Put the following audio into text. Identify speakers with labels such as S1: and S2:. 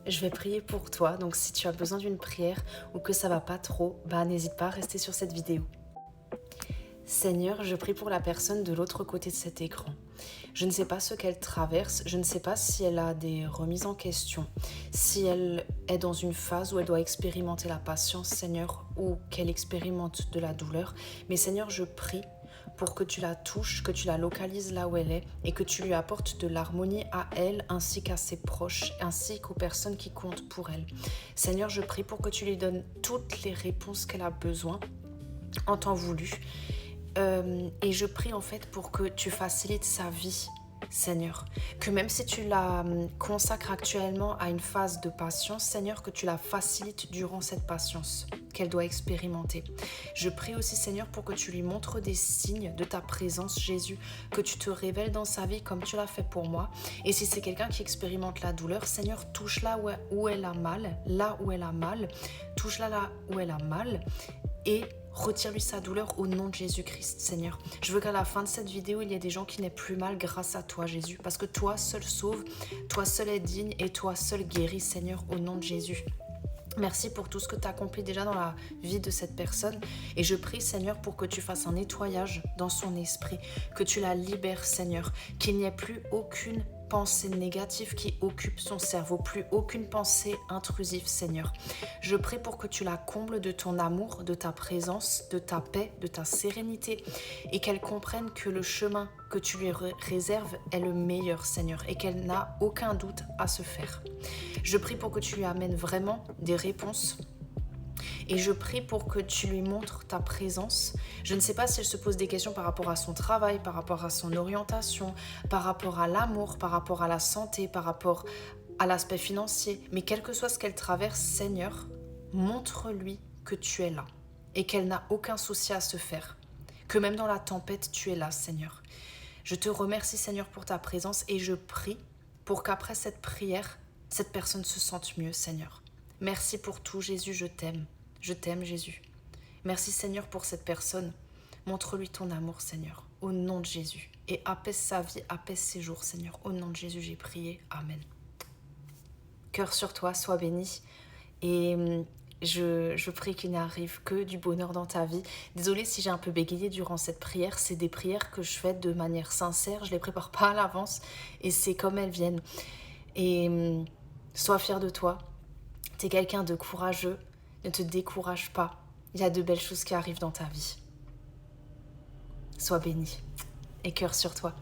S1: Je vais prier pour toi, donc si tu as besoin d'une prière ou que ça va pas trop, n'hésite pas à rester sur cette vidéo. Seigneur, je prie pour la personne de l'autre côté de cet écran. Je ne sais pas ce qu'elle traverse, je ne sais pas si elle a des remises en question, si elle est dans une phase où elle doit expérimenter la patience, Seigneur, ou qu'elle expérimente de la douleur. Mais Seigneur, je prie pour que tu la touches, que tu la localises là où elle est et que tu lui apportes de l'harmonie à elle ainsi qu'à ses proches, ainsi qu'aux personnes qui comptent pour elle. Seigneur, je prie pour que tu lui donnes toutes les réponses qu'elle a besoin en temps voulu. Et je prie en fait pour que tu facilites sa vie, Seigneur. Que même si tu la consacres actuellement à une phase de patience, Seigneur, que tu la facilites durant cette patience qu'elle doit expérimenter. Je prie aussi, Seigneur, pour que tu lui montres des signes de ta présence, Jésus, que tu te révèles dans sa vie comme tu l'as fait pour moi. Et si c'est quelqu'un qui expérimente la douleur, Seigneur, touche-la où elle a mal, touche-la là où elle a mal, et retire-lui sa douleur au nom de Jésus-Christ, Seigneur. Je veux qu'à la fin de cette vidéo, il y ait des gens qui n'aient plus mal grâce à toi, Jésus. Parce que toi seul sauve, toi seul est digne et toi seul guéris, Seigneur, au nom de Jésus. Merci pour tout ce que tu as accompli déjà dans la vie de cette personne. Et je prie, Seigneur, pour que tu fasses un nettoyage dans son esprit, que tu la libères, Seigneur, qu'il n'y ait plus aucune pensée négative qui occupe son cerveau, plus aucune pensée intrusive, Seigneur. Je prie pour que tu la combles de ton amour, de ta présence, de ta paix, de ta sérénité, et qu'elle comprenne que le chemin que tu lui réserves est le meilleur, Seigneur, et qu'elle n'a aucun doute à se faire. Je prie pour que tu lui amènes vraiment des réponses. Et je prie pour que tu lui montres ta présence. Je ne sais pas si elle se pose des questions par rapport à son travail, par rapport à son orientation, par rapport à l'amour, par rapport à la santé, par rapport à l'aspect financier. Mais quel que soit ce qu'elle traverse, Seigneur, montre-lui que tu es là et qu'elle n'a aucun souci à se faire. Que même dans la tempête, tu es là, Seigneur. Je te remercie, Seigneur, pour ta présence et je prie pour qu'après cette prière, cette personne se sente mieux, Seigneur. Merci pour tout, Jésus, je t'aime. Je t'aime, Jésus. Merci, Seigneur, pour cette personne. Montre-lui ton amour, Seigneur, au nom de Jésus. Et apaise sa vie, apaise ses jours, Seigneur. Au nom de Jésus, j'ai prié. Amen. Cœur sur toi, sois béni. Et je prie qu'il n'arrive que du bonheur dans ta vie. Désolée si j'ai un peu bégayé durant cette prière. C'est des prières que je fais de manière sincère. Je ne les prépare pas à l'avance. Et c'est comme elles viennent. Et sois fier de toi. Tu es quelqu'un de courageux. Ne te décourage pas. Il y a de belles choses qui arrivent dans ta vie. Sois béni. Et cœur sur toi.